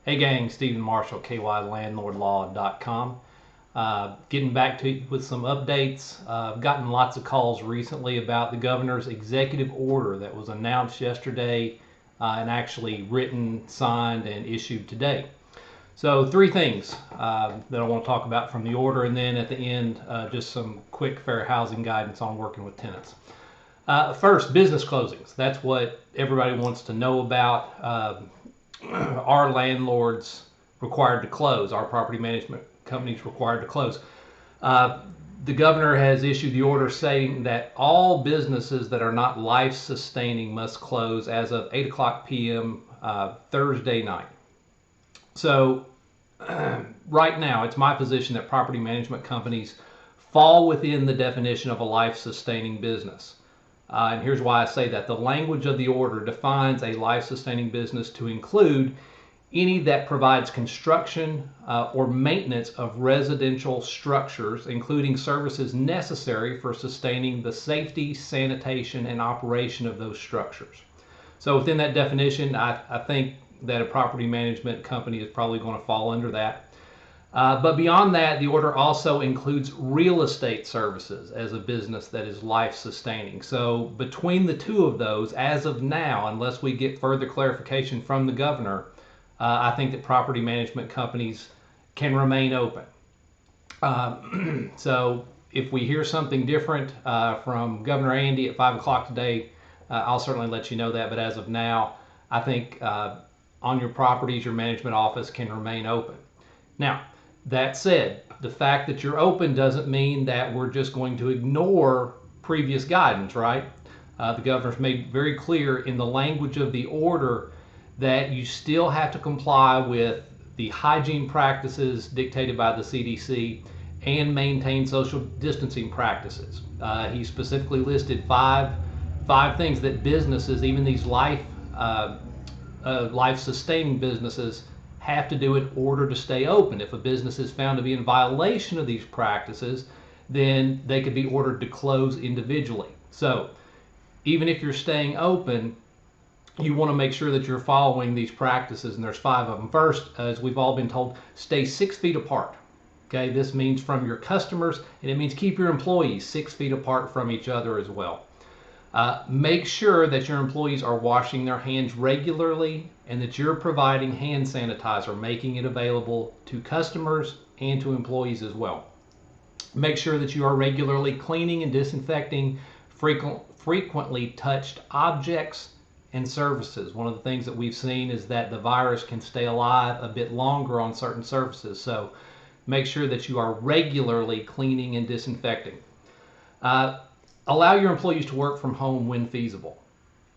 Hey gang, Stephen Marshall, KYLandlordlaw.com. Getting back to you with some updates. I've gotten lots of calls recently about the governor's executive order that was announced yesterday and actually written, signed, and issued today. So three things that I want to talk about from the order, and then at the end, just some quick fair housing guidance on working with tenants. First, business closings. That's what everybody wants to know about. Our landlords required to close, our property management companies required to close. The governor has issued the order saying that all businesses that are not life sustaining must close as of 8 o'clock p.m. Thursday night. So right now, it's my position that property management companies fall within the definition of a life sustaining business. And here's why I say that. The language of the order defines a life-sustaining business to include any that provides construction or maintenance of residential structures, including services necessary for sustaining the safety, sanitation, and operation of those structures. So within that definition, I think that a property management company is probably going to fall under that. But beyond that, the order also includes real estate services as a business that is life-sustaining. So between the two of those, as of now, unless we get further clarification from the governor, I think that property management companies can remain open. So if we hear something different from Governor Andy at 5 o'clock today, I'll certainly let you know that. But as of now, I think on your properties, your management office can remain open. Now, that said, the fact that you're open doesn't mean that we're just going to ignore previous guidance, right? The governor's made very clear in the language of the order that you still have to comply with the hygiene practices dictated by the CDC and maintain social distancing practices. He specifically listed five things that businesses, even these life-sustaining businesses, have to do in order to stay open. If a business is found to be in violation of these practices, then they could be ordered to close individually. So even if you're staying open, you want to make sure that you're following these practices, and there's 5 of them. First, as we've all been told, stay 6 feet apart. Okay, this means from your customers, and it means keep your employees 6 feet apart from each other as well. Make sure that your employees are washing their hands regularly and that you're providing hand sanitizer, making it available to customers and to employees as well. Make sure that you are regularly cleaning and disinfecting frequently touched objects and surfaces. One of the things that we've seen is that the virus can stay alive a bit longer on certain surfaces. So make sure that you are regularly cleaning and disinfecting. Allow your employees to work from home when feasible.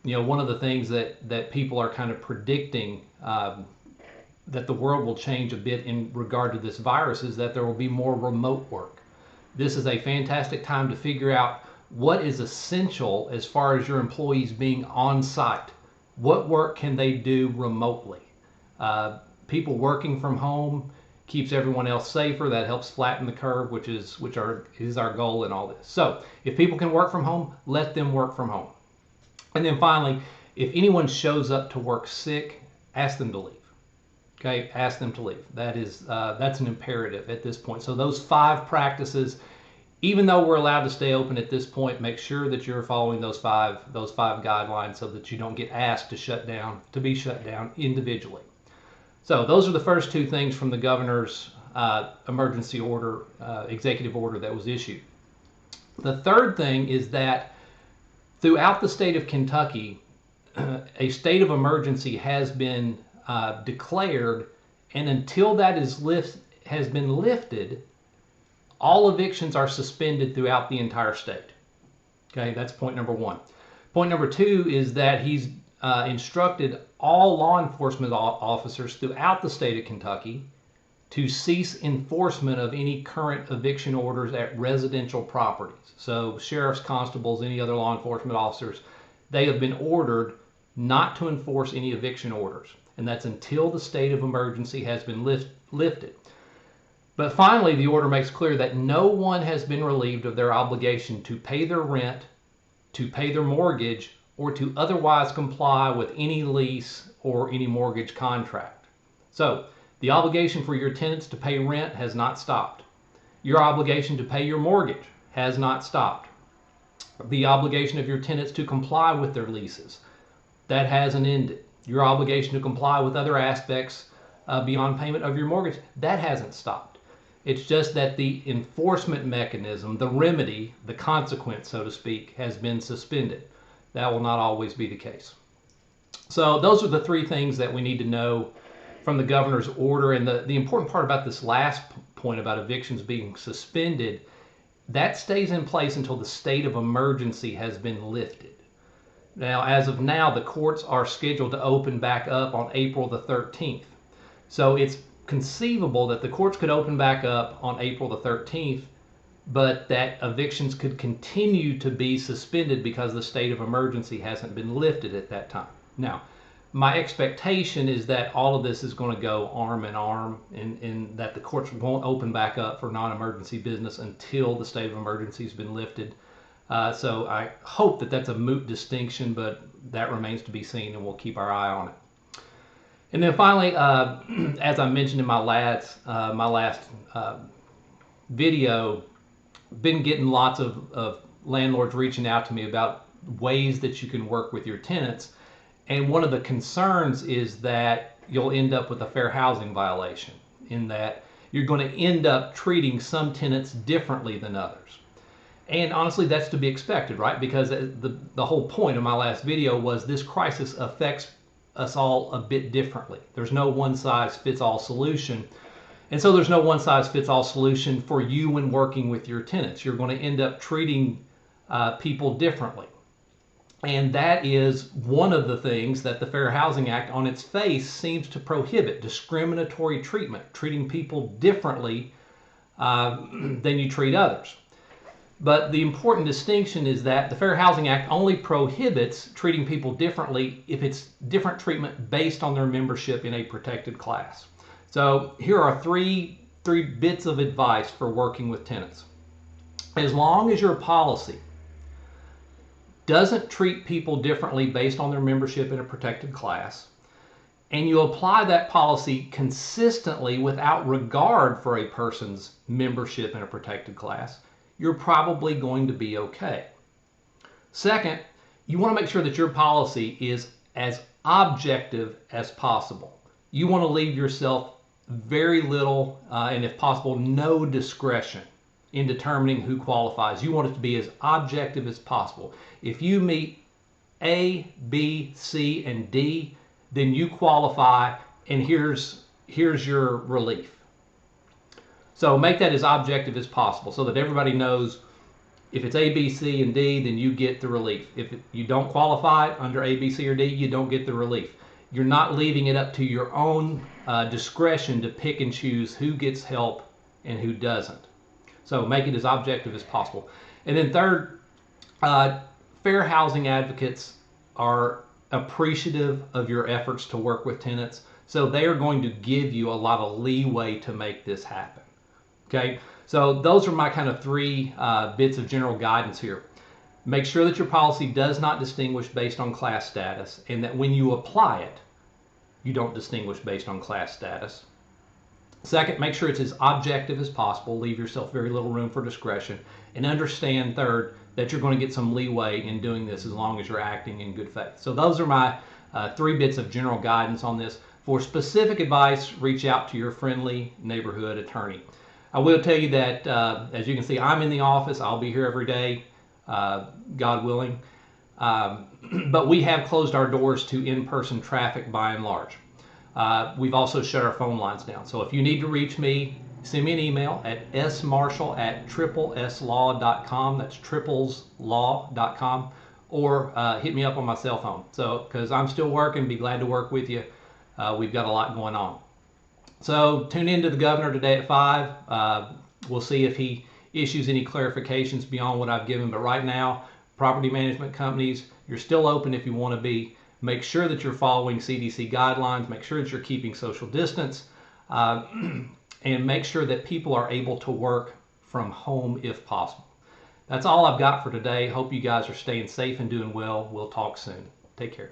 You know, one of the things that people are kind of predicting that the world will change a bit in regard to this virus is that there will be more remote work. This is a fantastic time to figure out what is essential as far as your employees being on site. What work can they do remotely? People working from home keeps everyone else safer. That helps flatten the curve, which is our goal in all this. So if people can work from home, let them work from home. And then finally, if anyone shows up to work sick, ask them to leave. Okay, ask them to leave. That's an imperative at this point. So those 5 practices, even though we're allowed to stay open at this point, make sure that you're following those five guidelines so that you don't get asked to be shut down individually. So those are the first 2 things from the governor's emergency order, executive order that was issued. The third thing is that throughout the state of Kentucky, a state of emergency has been declared, and until that has been lifted, all evictions are suspended throughout the entire state. Okay, that's point number 1. Point number 2 is that he's instructed all law enforcement officers throughout the state of Kentucky to cease enforcement of any current eviction orders at residential properties. So sheriffs, constables, any other law enforcement officers, they have been ordered not to enforce any eviction orders. And that's until the state of emergency has been lifted. But finally, the order makes clear that no one has been relieved of their obligation to pay their rent, to pay their mortgage, or to otherwise comply with any lease or any mortgage contract. So the obligation for your tenants to pay rent has not stopped. Your obligation to pay your mortgage has not stopped. The obligation of your tenants to comply with their leases, that hasn't ended. Your obligation to comply with other aspects beyond payment of your mortgage, that hasn't stopped. It's just that the enforcement mechanism, the remedy, the consequence, so to speak, has been suspended. That will not always be the case. So those are the three things that we need to know from the governor's order. And the important part about this last point about evictions being suspended, that stays in place until the state of emergency has been lifted. Now, as of now, the courts are scheduled to open back up on April the 13th. So it's conceivable that the courts could open back up on April the 13th, but that evictions could continue to be suspended because the state of emergency hasn't been lifted at that time. Now, my expectation is that all of this is going to go arm in arm, and that the courts won't open back up for non-emergency business until the state of emergency has been lifted. So I hope that that's a moot distinction, but that remains to be seen, and we'll keep our eye on it. And then finally, as I mentioned in my last video, been getting lots of landlords reaching out to me about ways that you can work with your tenants. And one of the concerns is that you'll end up with a fair housing violation, in that you're going to end up treating some tenants differently than others. And honestly, that's to be expected, right? Because the whole point of my last video was this crisis affects us all a bit differently. There's no one-size-fits-all solution. And so there's no one-size-fits-all solution for you when working with your tenants. You're going to end up treating people differently. And that is one of the things that the Fair Housing Act on its face seems to prohibit: discriminatory treatment, treating people differently than you treat others. But the important distinction is that the Fair Housing Act only prohibits treating people differently if it's different treatment based on their membership in a protected class. So here are three bits of advice for working with tenants. As long as your policy doesn't treat people differently based on their membership in a protected class, and you apply that policy consistently without regard for a person's membership in a protected class, you're probably going to be okay. Second, you want to make sure that your policy is as objective as possible. You want to leave yourself very little, and if possible, no discretion in determining who qualifies. You want it to be as objective as possible. If you meet A, B, C, and D, then you qualify, and here's your relief. So make that as objective as possible so that everybody knows if it's A, B, C, and D, then you get the relief. If you don't qualify under A, B, C, or D, you don't get the relief. You're not leaving it up to your own discretion to pick and choose who gets help and who doesn't. So make it as objective as possible. And then third, fair housing advocates are appreciative of your efforts to work with tenants, so they are going to give you a lot of leeway to make this happen. Okay, so those are my kind of three bits of general guidance here. Make sure that your policy does not distinguish based on class status, and that when you apply it, you don't distinguish based on class status. Second, make sure it's as objective as possible. Leave yourself very little room for discretion. And understand, third, that you're going to get some leeway in doing this as long as you're acting in good faith. So those are my 3 bits of general guidance on this. For specific advice, reach out to your friendly neighborhood attorney. I will tell you that, as you can see, I'm in the office. I'll be here every day, God willing. But we have closed our doors to in-person traffic by and large. We've also shut our phone lines down. So if you need to reach me, send me an email at smarshall@tripleslaw.com. That's tripleslaw.com. Or hit me up on my cell phone. So, because I'm still working, be glad to work with you. We've got a lot going on. So tune in to the governor today at 5. We'll see if he issues any clarifications beyond what I've given. But right now, property management companies, you're still open if you want to be. Make sure that you're following CDC guidelines. Make sure that you're keeping social distance. And make sure that people are able to work from home if possible. That's all I've got for today. Hope you guys are staying safe and doing well. We'll talk soon. Take care.